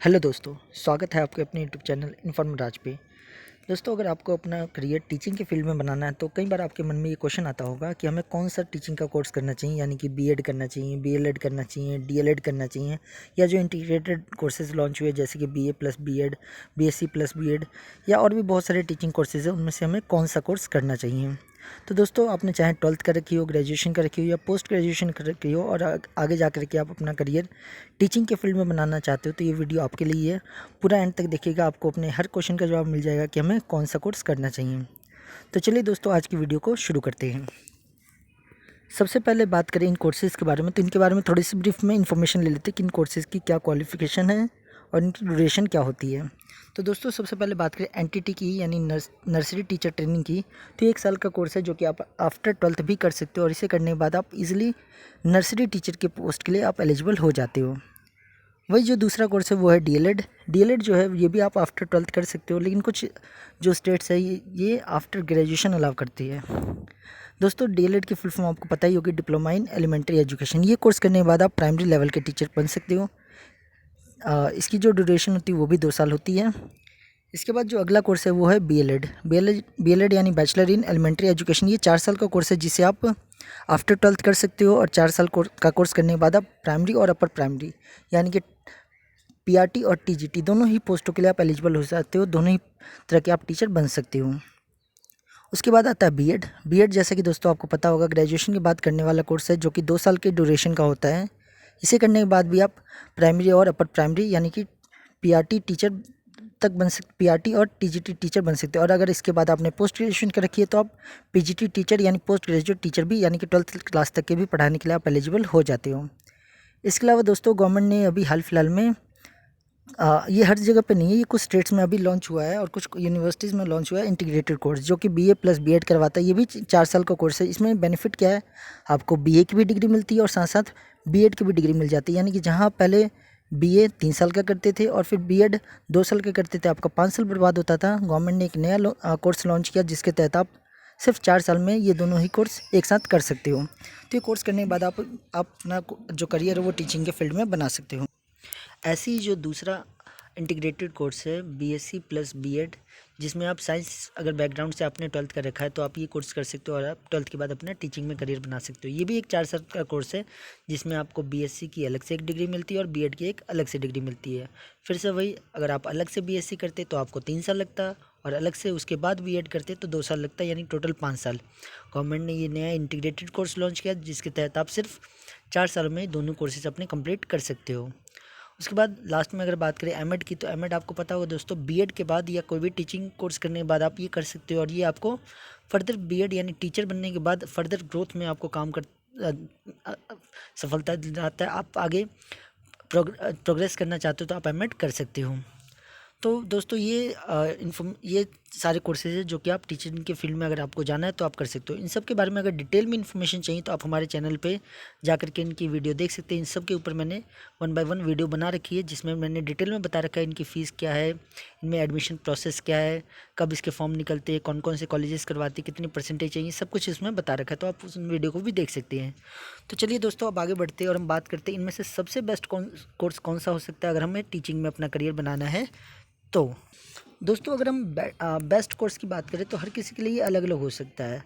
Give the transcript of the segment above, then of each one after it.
Hello दोस्तों, स्वागत है आपके अपने यूट्यूब चैनल इन्फॉर्म राज पे। दोस्तों, अगर आपको अपना करियर टीचिंग के फील्ड में बनाना है तो कई बार आपके मन में ये क्वेश्चन आता होगा कि हमें कौन सा टीचिंग का कोर्स करना चाहिए, यानी कि बीएड करना चाहिए, बीएलएड करना चाहिए, डीएलएड करना चाहिए, या जो इंटीग्रेटेड कोर्सेज लॉन्च हुए जैसे कि BA plus BEd, BSc plus BEd, या और भी बहुत सारे टीचिंग कोर्सेज हैं, उनमें से हमें कौन सा कोर्स करना चाहिए। तो दोस्तों, आपने चाहे 12th कर रखी हो, ग्रेजुएशन कर रखी हो या पोस्ट ग्रेजुएशन कर रखी हो और आगे जा कर के आप अपना करियर टीचिंग के फील्ड में बनाना चाहते हो तो ये वीडियो आपके लिए है। पूरा एंड तक देखिएगा, आपको अपने हर क्वेश्चन का जवाब मिल जाएगा कि हमें कौन सा कोर्स करना चाहिए। तो चलिए दोस्तों, आज की वीडियो को शुरू करते हैं। सबसे पहले बात करें इन कोर्सेज़ के बारे में, तो इनके बारे में थोड़ी सी ब्रीफ में इन्फॉर्मेशन ले लेते हैं कि इन कोर्सेज़ की क्या क्वालिफिकेशन है और इनकी ड्यूरेशन क्या होती है। तो दोस्तों, सबसे पहले बात करें एनटीटी की, यानी नर्सरी टीचर ट्रेनिंग की। तो ये 1 साल का कोर्स है जो कि आप आफ्टर 12th भी कर सकते हो और इसे करने के बाद आप इजीली नर्सरी टीचर के पोस्ट के लिए आप एलिजिबल हो जाते हो। वही जो दूसरा कोर्स है वो है डीएलएड। डीएलएड जो है ये भी आप आफ्टर 12th कर सकते हो, लेकिन कुछ जो स्टेट्स है ये आफ्टर ग्रेजुएशन अलाउ करती है। दोस्तों, डीएलएड की फुल फॉर्म आपको पता ही होगी, डिप्लोमा इन एलिमेंट्री एजुकेशन। ये कोर्स करने के बाद आप प्राइमरी लेवल के टीचर बन सकते हो। इसकी जो ड्यूरेशन होती है वो भी 2 साल होती है। इसके बाद जो अगला कोर्स है वो है बीएलएड। बीएलएड यानी बैचलर इन एलिमेंट्री एजुकेशन। ये 4 साल का कोर्स है जिसे आप आफ्टर 12th कर सकते हो और 4 साल का कोर्स करने के बाद आप प्राइमरी और अपर प्राइमरी यानी कि पीआरटी और टीजीटी दोनों ही पोस्टों के लिए आप एलिजिबल हो सकते हो। दोनों ही तरह के आप टीचर बन सकते हो। उसके बाद आता है बीएड। बीएड जैसा कि दोस्तों आपको पता होगा, ग्रेजुएशन के बाद करने वाला कोर्स है जो कि 2 साल के ड्यूरेशन का होता है। इसे करने के बाद भी आप प्राइमरी और अपर प्राइमरी यानी कि पीआरटी टीचर तक बन सकते, पीआरटी और टीजीटी टीचर बन सकते हो। और अगर इसके बाद आपने पोस्ट ग्रेजुएशन कर रखी है तो आप पीजीटी टीचर यानी पोस्ट ग्रेजुएट टीचर भी, यानी कि 12th क्लास तक के भी पढ़ाने के लिए आप एलिजिबल हो जाते हो। इसके अलावा दोस्तों, गवर्नमेंट ने अभी हाल फिलहाल में ये हर जगह पे नहीं है, ये कुछ स्टेट्स में अभी लॉन्च हुआ है और कुछ यूनिवर्सिटीज़ में लॉन्च हुआ है इंटीग्रेटेड कोर्स, जो कि बीए प्लस बीएड करवाता है। ये भी 4 साल का कोर्स है। इसमें बेनिफिट क्या है, आपको बीए की भी डिग्री मिलती है और साथ साथ बीएड की भी डिग्री मिल जाती है। यानी कि जहाँ पहले बीए 3 साल का करते थे और फिर बीएड 2 साल का करते थे, आपका 5 साल बर्बाद होता था। गवर्नमेंट ने एक नया कोर्स लॉन्च किया जिसके तहत आप सिर्फ 4 साल में ये दोनों ही कोर्स एक साथ कर सकते हो। तो ये कोर्स करने के बाद आप अपना जो करियर है वो टीचिंग के फील्ड में बना सकते हो। ऐसे ही जो दूसरा इंटीग्रेटेड कोर्स है बीएससी प्लस बीएड, जिसमें आप साइंस अगर बैकग्राउंड से आपने 12th कर रखा है तो आप ये कोर्स कर सकते हो और आप 12th के बाद अपना टीचिंग में करियर बना सकते हो। ये भी एक 4 साल का कोर्स है जिसमें आपको बीएससी की अलग से एक डिग्री मिलती है और बीएड की एक अलग से डिग्री मिलती है। फिर से वही, अगर आप अलग से बीएससी करते तो आपको 3 साल लगता और अलग से उसके बाद बीएड करते तो 2 साल लगता, यानी टोटल 5 साल। गवर्नमेंट ने ये नया इंटीग्रेटेड कोर्स लॉन्च किया जिसके तहत आप सिर्फ 4 साल में दोनों कोर्सेज अपने कंप्लीट कर सकते हो। उसके बाद लास्ट में अगर बात करें एमएड की, तो एमएड आपको पता होगा दोस्तों, बीएड के बाद या कोई भी टीचिंग कोर्स करने के बाद आप ये कर सकते हो और ये आपको फर्दर बीएड यानी टीचर बनने के बाद फर्दर ग्रोथ में आपको अ, अ, सफलता दिलाता है। आप आगे प्रोग्रेस करना चाहते हो तो आप एमएड कर सकते हो। तो दोस्तों, ये सारे कोर्सेज हैं जो कि आप टीचिंग के फील्ड में अगर आपको जाना है तो आप कर सकते हो। इन सब के बारे में अगर डिटेल में इन्फॉर्मेशन चाहिए तो आप हमारे चैनल पे जाकर के इनकी वीडियो देख सकते हैं। इन सब के ऊपर मैंने 1 बाय 1 वीडियो बना रखी है जिसमें मैंने डिटेल में बता रखा है इनकी फ़ीस क्या है, इनमें एडमिशन प्रोसेस क्या है, कब इसके फॉर्म निकलते हैं, कौन कौन से कॉलेजेस करवाते हैं, कितनी परसेंटेज चाहिए, सब कुछ इसमें बता रखा है। तो आप उस वीडियो को भी देख सकते हैं। तो चलिए दोस्तों, अब आगे बढ़ते हैं और हम बात करते हैं इनमें से सबसे बेस्ट कोर्स कौन सा हो सकता है अगर हमें टीचिंग में अपना करियर बनाना है। तो दोस्तों, अगर हम बेस्ट कोर्स की बात करें तो हर किसी के लिए अलग अलग हो सकता है।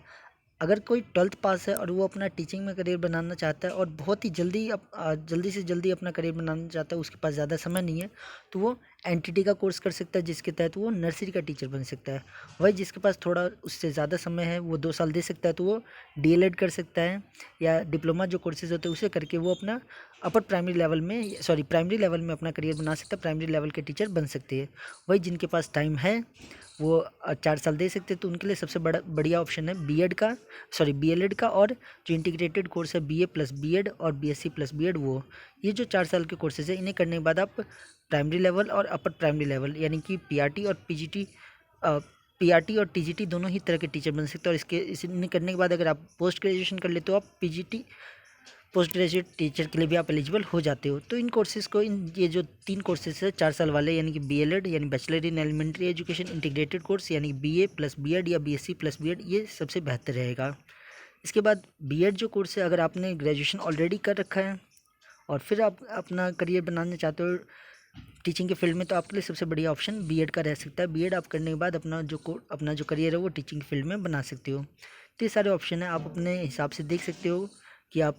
अगर कोई 12th पास है और वो अपना टीचिंग में करियर बनाना चाहता है और बहुत ही जल्दी से जल्दी अपना करियर बनाना चाहता है, उसके पास ज़्यादा समय नहीं है, तो वो एनटीटी का कोर्स कर सकता है जिसके तहत वो नर्सरी का टीचर बन सकता है। वही जिसके पास थोड़ा उससे ज़्यादा समय है, वो 2 साल दे सकता है, तो वो डीएलएड कर सकता है या डिप्लोमा जो कोर्सेज होते हैं उसे करके वो अपना प्राइमरी लेवल में अपना करियर बना सकता है, प्राइमरी लेवल के टीचर बन सकते हैं। वही जिनके पास टाइम है वो 4 साल दे सकते हैं, तो उनके लिए सबसे बढ़िया ऑप्शन है बीएलएड का, और जो इंटीग्रेटेड कोर्स है बीए प्लस बीएड और बीएससी प्लस बीएड। वो ये जो 4 साल के कोर्सेज है, इन्हें करने के बाद आप प्राइमरी लेवल और अपर प्राइमरी लेवल यानी कि पीआरटी और टीजीटी दोनों ही तरह के टीचर बन सकते हैं। और इन्हें करने के बाद अगर आप पोस्ट ग्रेजुएशन कर लेते हो, आप पीजीटी पोस्ट ग्रेजुएट टीचर के लिए भी आप एलिजिबल हो जाते हो। तो इन कोर्सेज़ को, ये जो 3 कोर्सेज है 4 साल वाले, यानी कि बीएलएड यानी bachelor in elementary education, integrated course यानी बीए प्लस बीएड या बीएससी प्लस बीएड, ये सबसे बेहतर रहेगा। इसके बाद बीएड जो कोर्स है, अगर आपने ग्रेजुएशन ऑलरेडी कर रखा है और फिर आप अपना करियर बनाना चाहते हो टीचिंग के फील्ड में तो आपके लिए सबसे बढ़िया ऑप्शन बीएड का रह सकता है। बीएड आप करने के बाद अपना जो करियर है वो टीचिंग फील्ड में बना सकते हो। तो ये सारे ऑप्शन हैं, आप अपने हिसाब से देख सकते हो कि आप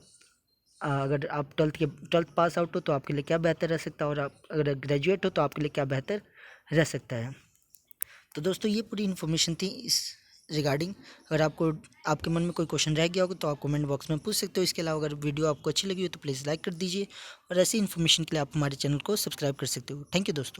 अगर आप ट्वेल्थ पास आउट हो तो आपके लिए क्या बेहतर रह सकता है, और आप अगर ग्रेजुएट हो तो आपके लिए क्या बेहतर रह सकता है। तो दोस्तों ये पूरी इन्फॉर्मेशन थी इस रिगार्डिंग। अगर आपके मन में कोई क्वेश्चन रह गया होगा तो आप कमेंट बॉक्स में पूछ सकते हो। इसके अलावा अगर वीडियो आपको अच्छी लगी हो तो प्लीज़ लाइक कर दीजिए, और ऐसी इन्फॉर्मेशन के लिए आप हमारे चैनल को सब्सक्राइब कर सकते हो। थैंक यू दोस्तों।